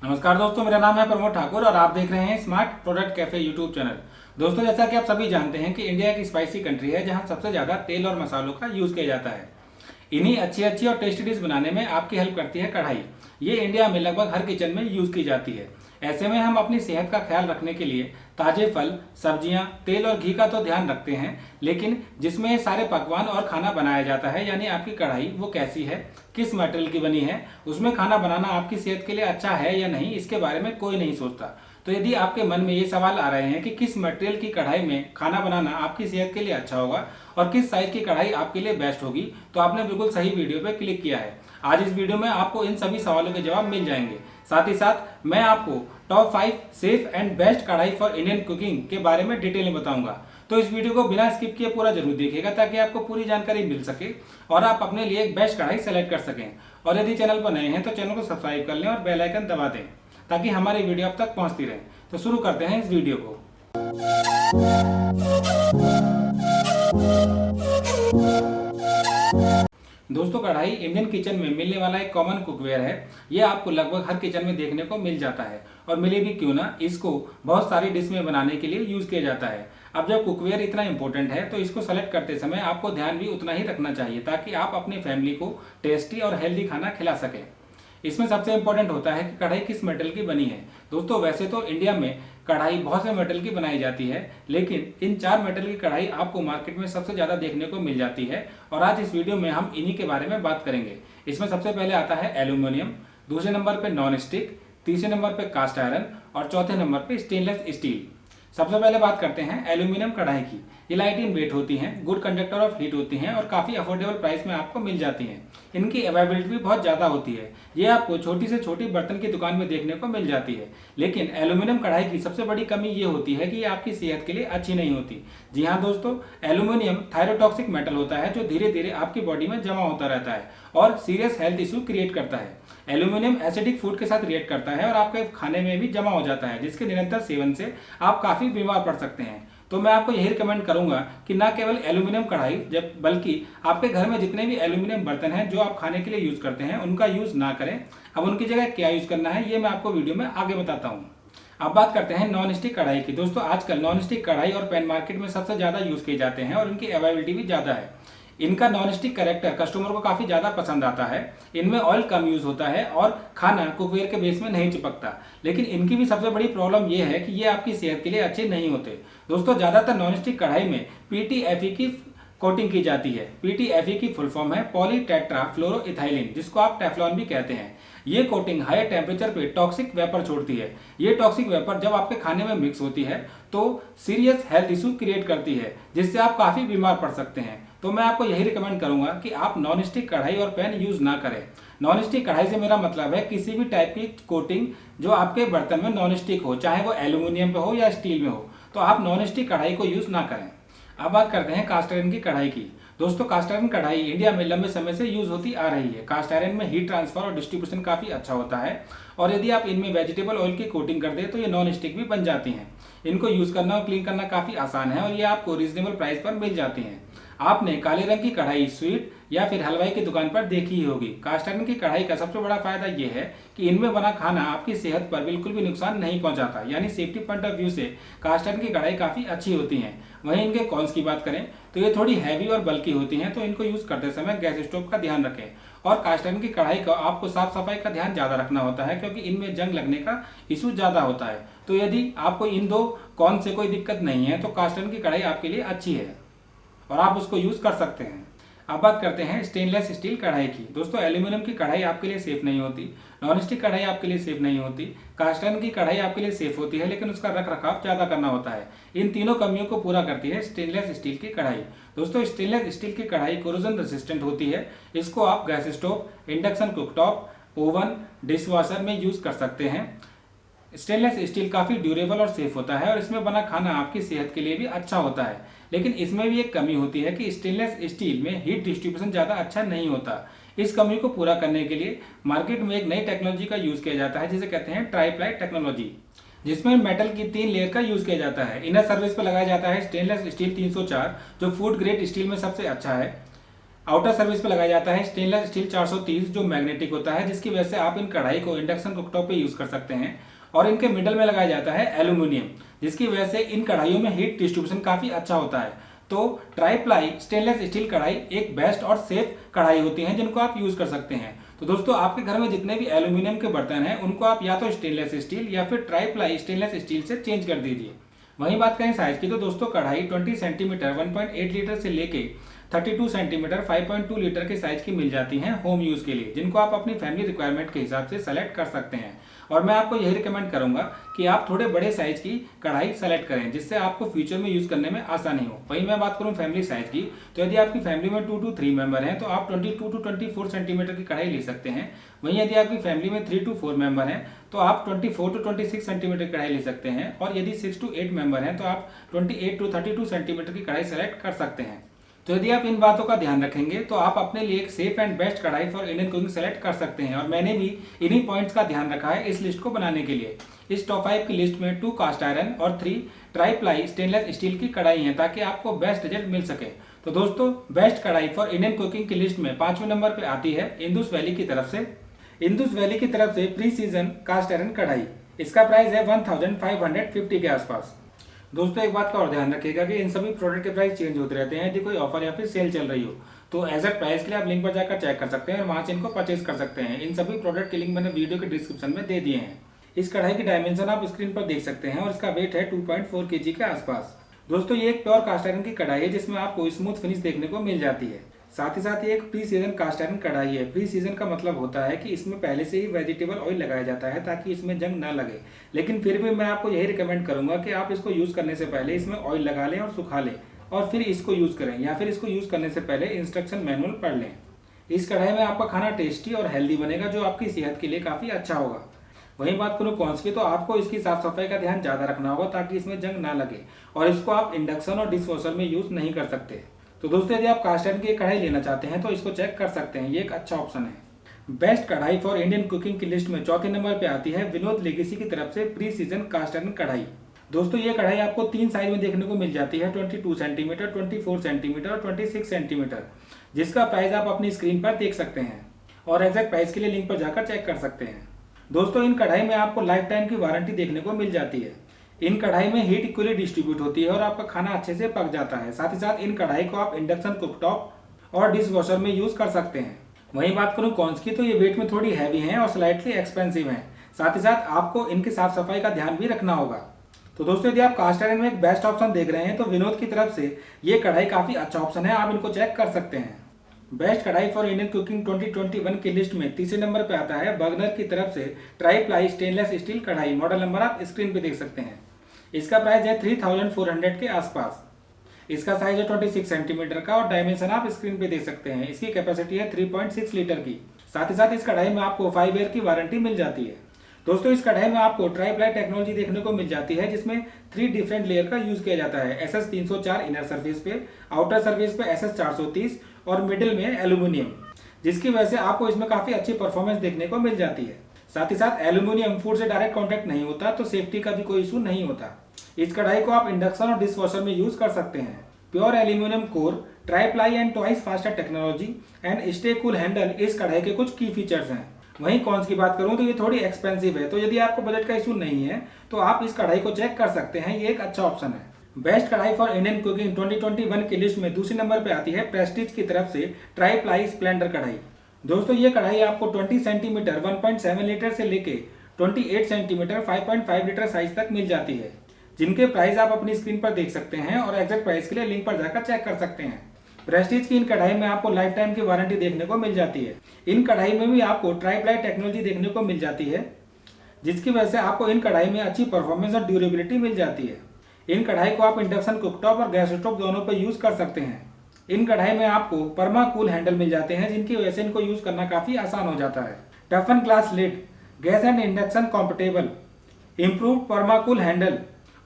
नमस्कार दोस्तों, मेरा नाम है प्रमोद ठाकुर और आप देख रहे हैं smart product cafe YouTube channel. दोस्तों, जैसा कि आप सभी जानते हैं कि इंडिया एक स्पाइसी कंट्री है जहां सबसे ज़्यादा तेल और मसालों का यूज़ किया जाता है। इन्हीं अच्छी अच्छी और टेस्टी डिश बनाने में आपकी हेल्प करती है कढ़ाई। ये इंडिया में लगभग हर किचन में यूज़ की जाती है। ऐसे में हम अपनी सेहत का ख्याल रखने के लिए ताजे फल, सब्जियां, तेल और घी का तो ध्यान रखते हैं, लेकिन जिसमें ये सारे पकवान और खाना बनाया जाता है यानी आपकी कढ़ाई वो कैसी है, किस मटेरियल की बनी है, उसमें खाना बनाना आपकी सेहत के लिए अच्छा है या नहीं, इसके बारे में कोई नहीं सोचता। तो यदि आपके मन में ये सवाल आ रहे हैं कि किस मटेरियल की कढ़ाई में खाना बनाना आपकी सेहत के लिए अच्छा होगा और किस साइज की कढ़ाई आपके लिए बेस्ट होगी, तो आपने बिल्कुल सही वीडियो पे क्लिक किया है। आज इस वीडियो में आपको इन सभी सवालों के जवाब मिल जाएंगे। साथ ही साथ मैं आपको टॉप 5 सेफ एंड बेस्ट कढ़ाई फॉर इंडियन कुकिंग के बारे में डिटेल में बताऊंगा। तो इस वीडियो को बिना स्किप किए पूरा जरूर देखिएगा ताकि आपको पूरी जानकारी मिल सके और आप अपने लिए एक बेस्ट कढ़ाई सेलेक्ट कर सकें। और यदि चैनल पर नए हैं तो चैनल को सब्सक्राइब कर लें और बेल आइकन दबा दें ताकि हमारी वीडियो आप तक पहुंचती रहे। तो शुरू करते हैं इस वीडियो को। दोस्तों, कढ़ाई इंडियन किचन में मिलने वाला एक कॉमन कुकवेयर है। ये आपको लगभग हर किचन में देखने को मिल जाता है और मिले भी क्यों ना, इसको बहुत सारी डिश में बनाने के लिए यूज किया जाता है। अब जब कुकवेयर इतना इंपॉर्टेंट है तो इसको सेलेक्ट करते समय आपको ध्यान भी उतना ही रखना चाहिए ताकि आप अपनी फैमिली को टेस्टी और हेल्दी खाना खिला सकें। इसमें सबसे इंपॉर्टेंट होता है कि कढ़ाई किस मेटल की बनी है। दोस्तों, वैसे तो इंडिया में कढ़ाई बहुत से मेटल की बनाई जाती है, लेकिन इन 4 मेटल की कढ़ाई आपको मार्केट में सबसे ज़्यादा देखने को मिल जाती है और आज इस वीडियो में हम इन्हीं के बारे में बात करेंगे। इसमें सबसे पहले आता है एल्यूमिनियम, दूसरे नंबर पर नॉन स्टिक, तीसरे नंबर पर कास्ट आयरन और चौथे नंबर पर स्टेनलेस स्टील। सबसे पहले बात करते हैं एल्यूमिनियम कढ़ाई की। ये लाइट इन वेट होती हैं, गुड कंडक्टर ऑफ हीट होती हैं और काफ़ी अफोर्डेबल प्राइस में आपको मिल जाती हैं। इनकी अवेलेबिलिटी भी बहुत ज़्यादा होती है। ये आपको छोटी से छोटी बर्तन की दुकान में देखने को मिल जाती है। लेकिन एल्यूमिनियम कढ़ाई की सबसे बड़ी कमी ये होती है कि ये आपकी सेहत के लिए अच्छी नहीं होती। जी हाँ दोस्तों, एल्यूमिनियम थायरोटॉक्सिक मेटल होता है जो धीरे धीरे आपकी बॉडी में जमा होता रहता है और सीरियस हेल्थ इशू क्रिएट करता है। एल्यूमिनियम एसिडिक फूड के साथ रिएक्ट करता है और आपके खाने में भी जमा हो जाता है, जिसके निरंतर सेवन से आप काफ़ी बीमार पड़ सकते हैं। तो मैं आपको यही रिकमेंड करूंगा कि ना केवल एल्यूमिनियम कढ़ाई बल्कि आपके घर में जितने भी एल्यूमिनियम बर्तन हैं जो आप खाने के लिए यूज करते हैं उनका यूज ना करें। अब उनकी जगह क्या यूज करना है ये मैं आपको वीडियो में आगे बताता हूँ। अब बात करते हैं नॉन स्टिक कढ़ाई की। दोस्तों, आजकल नॉन स्टिक कढ़ाई और पैन मार्केट में सबसे ज़्यादा यूज किए जाते हैं और इनकी अवेलेबिलिटी भी ज़्यादा है। इनका नॉन स्टिक कैरेक्टर कस्टमर को काफ़ी ज़्यादा पसंद आता है। इनमें ऑयल कम यूज़ होता है और खाना कुकवेयर के बेस में नहीं चिपकता। लेकिन इनकी भी सबसे बड़ी प्रॉब्लम यह है कि ये आपकी सेहत के लिए अच्छे नहीं होते। दोस्तों, ज़्यादातर नॉन स्टिक कढ़ाई में PTFE की कोटिंग की जाती है। PTFE की फुल फॉर्म है पॉली टेट्रा फ्लोरोइथाइलिन, जिसको आप टेफ्लॉन भी कहते हैं। ये कोटिंग हाई टेम्परेचर पे टॉक्सिक वेपर छोड़ती है। ये टॉक्सिक वेपर जब आपके खाने में मिक्स होती है तो सीरियस हेल्थ इशू क्रिएट करती है, जिससे आप काफ़ी बीमार पड़ सकते हैं। तो मैं आपको यही रिकमेंड करूंगा कि आप नॉन स्टिक कढ़ाई और पैन यूज़ ना करें। नॉन स्टिक कढ़ाई से मेरा मतलब है किसी भी टाइप की कोटिंग जो आपके बर्तन में नॉन स्टिक हो, चाहे वो एल्यूमिनियम पे हो या स्टील में हो, तो आप नॉन स्टिक कढ़ाई को यूज़ ना करें। अब बात करते हैं कास्ट आयरन की कढ़ाई की। दोस्तों, कास्ट आयरन कढ़ाई इंडिया में लंबे समय से यूज होती आ रही है। कास्ट आयरन में हीट ट्रांसफर और डिस्ट्रीब्यूशन काफ़ी अच्छा होता है और यदि आप इनमें वेजिटेबल ऑयल की कोटिंग कर दें तो ये नॉन स्टिक भी बन जाती हैं। इनको यूज़ करना और क्लीन करना काफ़ी आसान है और ये आपको रीजनेबल प्राइस पर मिल जाती हैं। आपने काले रंग की कढ़ाई स्वीट या फिर हलवाई की दुकान पर देखी ही होगी। कास्ट आयरन की कढ़ाई का सबसे बड़ा फायदा यह है कि इनमें बना खाना आपकी सेहत पर बिल्कुल भी नुकसान नहीं पहुंचाता, यानी सेफ्टी पॉइंट ऑफ व्यू से कास्ट आयरन की कढ़ाई काफ़ी अच्छी होती हैं। वहीं इनके कॉन्स की बात करें तो ये थोड़ी हैवी और बल्कि होती हैं, तो इनको यूज़ करते समय गैस स्टोव का ध्यान रखें। और कास्ट आयरन की कढ़ाई का आपको साफ सफाई का ध्यान ज़्यादा रखना होता है क्योंकि इनमें जंग लगने का इशू ज़्यादा होता है। तो यदि आपको इन दो कॉन से कोई दिक्कत नहीं है तो कास्ट आयरन की कढ़ाई आपके लिए अच्छी है और आप उसको यूज़ कर सकते हैं। अब बात करते हैं स्टेनलेस स्टील कढ़ाई की। दोस्तों, एल्यूमिनियम की कढ़ाई आपके लिए सेफ नहीं होती, नॉन स्टिक कढ़ाई आपके लिए सेफ नहीं होती, कास्ट आयरन की कढ़ाई आपके लिए सेफ होती है लेकिन उसका रख रखाव ज़्यादा करना होता है। इन तीनों कमियों को पूरा करती है स्टेनलेस स्टील की कढ़ाई। दोस्तों, स्टेनलेस स्टील की कढ़ाई कोरोजन रेसिस्टेंट होती है। इसको आप gas stove, induction cooktop, oven, dish washer में यूज़ कर सकते हैं। स्टेनलेस स्टील काफ़ी ड्यूरेबल और सेफ होता है और इसमें बना खाना आपकी सेहत के लिए भी अच्छा होता है। लेकिन इसमें भी एक कमी होती है कि स्टेनलेस स्टील में हीट डिस्ट्रीब्यूशन ज़्यादा अच्छा नहीं होता। इस कमी को पूरा करने के लिए मार्केट में एक नई टेक्नोलॉजी का यूज़ किया जाता है जिसे कहते हैं ट्राइप्लाई टेक्नोलॉजी, जिसमें मेटल की 3 लेयर का यूज़ किया जाता है। इनर सर्विस पर लगाया जाता है स्टेनलेस स्टील 304 जो फूड ग्रेड स्टील में सबसे अच्छा है। आउटर सर्विस पे लगाया जाता है स्टेनलेस स्टील 430 जो मैग्नेटिक होता है, जिसकी वजह से आप इन कढ़ाई को इंडक्शन कुकटॉप पे यूज कर सकते हैं। और इनके मिडल में लगाया जाता है एल्यूमिनियम, जिसकी वजह से इन कढ़ाइयों में हीट डिस्ट्रीब्यूशन काफी अच्छा होता है। तो ट्राई प्लाई स्टेनलेस स्टील कढ़ाई एक बेस्ट और सेफ कढ़ाई होती है जिनको आप यूज कर सकते हैं। तो दोस्तों आपके घर में जितने भी एल्यूमिनियम के बर्तन हैं उनको आप या तो स्टेनलेस स्टील या फिर ट्राई प्लाई स्टेनलेस स्टील से चेंज कर दीजिए। वहीं बात करें साइज की तो दोस्तों कढ़ाई 20 सेंटीमीटर 1.8 लीटर से लेके 32 सेंटीमीटर 5.2 लीटर के साइज की मिल जाती हैं होम यूज के लिए, जिनको आप अपनी फैमिली रिक्वायरमेंट के हिसाब से सेलेक्ट कर सकते हैं। और मैं आपको यही रिकमेंड करूंगा कि आप थोड़े बड़े साइज की कढ़ाई सेलेक्ट करें, जिससे आपको फ्यूचर में यूज करने में आसानी हो। वहीं मैं बात करूं फैमिली साइज की, तो यदि आपकी फैमिली में 2 to 3 मेंबर हैं तो आप 22 to 24 सेंटीमीटर की कढ़ाई ले सकते हैं। वहीं यदि आपकी फैमिली में 3 to 4 मेंबर हैं तो आप 24 to 26 सेंटीमीटर की कढ़ाई ले सकते हैं। और यदि 6 to 8 मेंबर हैं तो आप 28 to 32 सेंटीमीटर की कढ़ाई सेलेक्ट कर सकते हैं। तो यदि आप इन बातों का ध्यान रखेंगे तो आप अपने लिए एक सेफ एंड बेस्ट कढ़ाई फॉर इंडियन कुकिंग सेलेक्ट कर सकते हैं। और मैंने भी इन्हीं पॉइंट्स का ध्यान रखा है इस लिस्ट को बनाने के लिए। इस टॉप 5 की लिस्ट में 2 कास्ट आयरन और 3 ट्राई प्लाई स्टेनलेस स्टील की कढ़ाई हैं, ताकि आपको बेस्ट रिजल्ट मिल सके। तो दोस्तों बेस्ट कढ़ाई फॉर इंडियन कुकिंग की लिस्ट में 5वें नंबर पे आती है इंदुस वैली की तरफ से। इंदुस वैली की तरफ से प्री सीजन कास्ट आयरन कढ़ाई, इसका प्राइस है 1550 के आसपास। दोस्तों एक बात का और ध्यान रखिएगा कि इन सभी प्रोडक्ट के प्राइस चेंज होते रहते हैं। यदि कोई ऑफर या फिर सेल चल रही हो तो एग्जैक्ट प्राइस के लिए आप लिंक पर जाकर चेक कर सकते हैं और वहां से इनको परचेज कर सकते हैं। इन सभी प्रोडक्ट के लिंक मैंने वीडियो के डिस्क्रिप्शन में दे दिए हैं। इस कढ़ाई की डायमेंशन आप स्क्रीन पर देख सकते हैं और इसका वेट है 2.4 kg के आसपास। दोस्तों ये एक प्योर कास्ट आयरन की कढ़ाई है जिसमें आपको स्मूथ फिनिश देखने को मिल जाती है। साथ ही साथ ये एक प्री सीजन कास्ट आयरन कढ़ाई है। प्री सीजन का मतलब होता है कि इसमें पहले से ही वेजिटेबल ऑयल लगाया जाता है ताकि इसमें जंग ना लगे। लेकिन फिर भी मैं आपको यही रिकमेंड करूंगा कि आप इसको यूज करने से पहले इसमें ऑयल लगा लें और सुखा लें और फिर इसको यूज करें, या फिर इसको यूज करने से पहले इंस्ट्रक्शन मैनुअल पढ़ लें। इस कढ़ाई में आपका खाना टेस्टी और हेल्दी बनेगा जो आपकी सेहत के लिए काफी अच्छा होगा। वहीं बात करूं कॉन्स की, तो आपको इसकी साफ सफाई का ध्यान ज्यादा रखना होगा ताकि इसमें जंग ना लगे, और इसको आप इंडक्शन और डिश वॉशर में यूज नहीं कर सकते। तो दोस्तों यदि आप कास्ट आयरन की कढ़ाई लेना चाहते हैं तो इसको चेक कर सकते हैं, ये एक अच्छा ऑप्शन है। बेस्ट कढ़ाई फॉर इंडियन कुकिंग की लिस्ट में 4थे नंबर पे आती है विनोद लेगेसी की तरफ से प्री सीजन कास्ट आयरन कढ़ाई। दोस्तों ये कढ़ाई आपको 3 साइज में देखने को मिल जाती है, 22 सेंटीमीटर 24 सेंटीमीटर और 26 सेंटीमीटर, जिसका प्राइस आप अपनी स्क्रीन पर देख सकते हैं और एग्जैक्ट प्राइस के लिए लिंक पर जाकर चेक कर सकते हैं। दोस्तों इन कढ़ाई में आपको लाइफ टाइम की वारंटी देखने को मिल जाती है। इन कढ़ाई में हीट इक्वली डिस्ट्रीब्यूट होती है और आपका खाना अच्छे से पक जाता है। साथ ही साथ इन कढ़ाई को आप इंडक्शन कुकटॉप और डिश वॉशर में यूज कर सकते हैं। वहीं बात करूं कॉन्स की, तो ये वेट में थोड़ी हैवी हैं और स्लाइटली एक्सपेंसिव हैं। साथ ही साथ आपको इनकी साफ सफाई का ध्यान भी रखना होगा। तो दोस्तों यदि आप कास्ट आयरन में एक बेस्ट ऑप्शन देख रहे हैं तो विनोद की तरफ से ये कढ़ाई काफी अच्छा ऑप्शन है, आप इनको चेक कर सकते हैं। बेस्ट कढ़ाई फॉर इंडियन कुकिंग 2021 की लिस्ट में 3रे नंबर पे आता है बर्गनर की तरफ से ट्राई प्लाई स्टेनलेस स्टील कढ़ाई। मॉडल नंबर आप स्क्रीन पे देख सकते हैं। इसका प्राइस है 3400 के आसपास। इसका साइज है 26 सेंटीमीटर का और डायमेंशन आप स्क्रीन पे देख सकते हैं। इसकी कैपेसिटी है 3.6 लीटर की। साथ ही साथ इस कढ़ाई में आपको 5 ईयर की वारंटी मिल जाती है। दोस्तों इस कढ़ाई में आपको ट्राई प्लाई टेक्नोलॉजी देखने को मिल जाती है, जिसमें 3 डिफरेंट लेयर का यूज किया जाता है। SS 304 इनर सर्फेस पे, आउटर सर्फेस पे SS 430 और मिडिल में एल्यूमिनियम, जिसकी वजह से आपको इसमें काफी अच्छी परफॉर्मेंस देखने को मिल जाती है। साथ ही साथ एल्यूमिनियम फूड से डायरेक्ट कांटेक्ट नहीं होता, तो सेफ्टी का भी कोई इशू नहीं होता। इस कढ़ाई को आप इंडक्शन और डिश वॉशर में यूज कर सकते हैं। Pure aluminium core, try ply and twice faster technology and stay cool handle इस कढ़ाई के कुछ की फीचर्स हैं। वहीं कॉन्स की बात करूं तो ये थोड़ी एक्सपेंसिव है, तो यदि आपको बजट का इशू नहीं है तो आप इस कढ़ाई को चेक कर सकते हैं, ये एक अच्छा ऑप्शन है। बेस्ट कढ़ाई फॉर इंडियन कुकिंग 2021 की लिस्ट में 2रे नंबर पे आती है प्रेस्टीज की तरफ से ट्राई प्लाई स्प्लेंडर कढ़ाई। दोस्तों ये कढ़ाई आपको 20 सेंटीमीटर 1.7 लीटर से लेके 28 सेंटीमीटर 5.5 लीटर साइज तक मिल जाती है, जिनके प्राइस आप अपनी स्क्रीन पर देख सकते हैं और एग्जैक्ट प्राइस के लिए लिंक पर जाकर चेक कर सकते हैं। प्रेस्टीज की इन कढ़ाई में आपको लाइफ टाइम की वारंटी देखने को मिल जाती है। इन कढ़ाई में भी आपको ट्राई प्लाई टेक्नोलॉजी देखने को मिल जाती है, जिसकी वजह से आपको इन कढ़ाई में अच्छी परफॉर्मेंस और ड्यूरेबिलिटी मिल जाती है। इन कढ़ाई को आप इंडक्शन कुकटॉप और गैस स्टोव दोनों पर यूज कर सकते हैं। इन कढ़ाई में आपको परमा कूल हैंडल मिल जाते हैं, जिनकी वजह से इनको यूज करना काफी आसान हो जाता है। Toughen glass lid, gas and induction compatible, improve परमा कूल हैंडल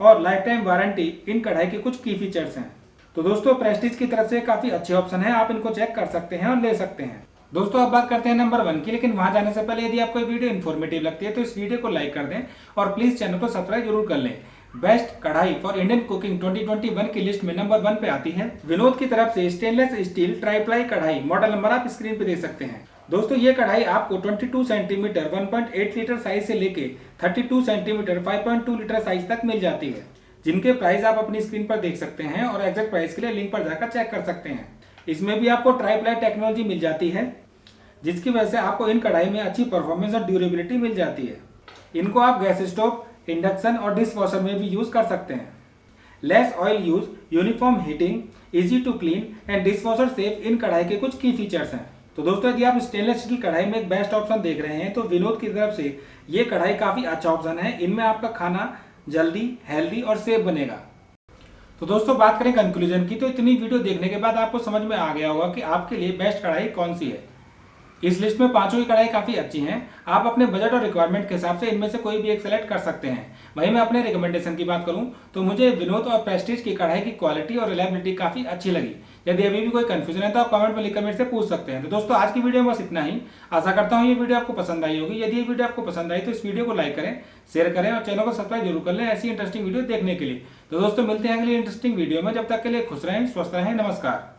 और लाइफ टाइम वारंटी इन कढ़ाई के कुछ की फीचर्स हैं। तो दोस्तों प्रेस्टीज की तरफ से काफी अच्छे ऑप्शन है, आप इनको चेक कर सकते हैं और ले सकते हैं। दोस्तों अब बात करते हैं नंबर 1 की, लेकिन वहां जाने से पहले यदि आपको वीडियो इन्फॉर्मेटिव लगती है तो इस वीडियो को लाइक कर दें और प्लीज चैनल को सब्सक्राइब जरूर कर लें। बेस्ट कढ़ाई फॉर इंडियन कुकिंग 2021 की लिस्ट में नंबर 1 पे आती है विनोद की तरफ से स्टेनलेस स्टील ट्राईप्लाई कढ़ाई। मॉडल नंबर आप स्क्रीन पे देख सकते हैं। दोस्तों ये कढ़ाई आपको 22 सेंटीमीटर 1.8 लीटर साइज से लेके 32 सेंटीमीटर 5.2 लीटर साइज तक मिल जाती है, जिनके प्राइस आप अपनी स्क्रीन पर देख सकते हैं और एग्जैक्ट प्राइस के लिए लिंक पर जाकर चेक कर सकते हैं। इसमें भी आपको ट्राईप्लाई टेक्नोलॉजी मिल जाती है, जिसकी वजह से आपको इन कढ़ाई में अच्छी परफॉर्मेंस और ड्यूरेबिलिटी मिल जाती है। इनको आप गैस स्टोव, इंडक्शन और डिश वॉशर में भी यूज कर सकते हैं। Less oil use, uniform heating, easy to clean and dish washer safe इन कढ़ाई के कुछ की फीचर्स हैं। तो दोस्तों यदि आप स्टेनलेस स्टील कढ़ाई में एक बेस्ट ऑप्शन देख रहे हैं तो विनोद की तरफ से ये कढ़ाई काफी अच्छा ऑप्शन है। इनमें आपका खाना जल्दी, हेल्दी और सेफ बनेगा। तो दोस्तों बात करें कंक्लूजन की, तो इतनी वीडियो देखने के बाद आपको समझ में आ गया होगा कि आपके लिए बेस्ट कढ़ाई कौन सी है। इस लिस्ट में पांचों की कढ़ाई काफी अच्छी हैं। आप अपने बजट और रिक्वायरमेंट के हिसाब से इनमें से कोई भी एक सेलेक्ट कर सकते हैं। वहीं मैं अपने रिकमेंडेशन की बात करूं तो मुझे विनोद और प्रेस्टीज की कढ़ाई की क्वालिटी और रिलायबिलिटी काफी अच्छी लगी। यदि अभी भी कोई कंफ्यूजन है तो आप कमेंट में लिखकर मेरे से पूछ सकते हैं। तो दोस्तों आज की वीडियो में बस इतना ही। आशा करता हूँ ये वीडियो आपको पसंद आई होगी। यदि ये वीडियो आपको पसंद आई तो इस वीडियो को लाइक करें, शेयर करें और चैनल को सब्सक्राइब जरूर कर लें ऐसी इंटरेस्टिंग वीडियो देखने के लिए। तो दोस्तों मिलते हैं अगली इंटरेस्टिंग वीडियो में। जब तक के लिए खुश रहें, स्वस्थ रहें, नमस्कार।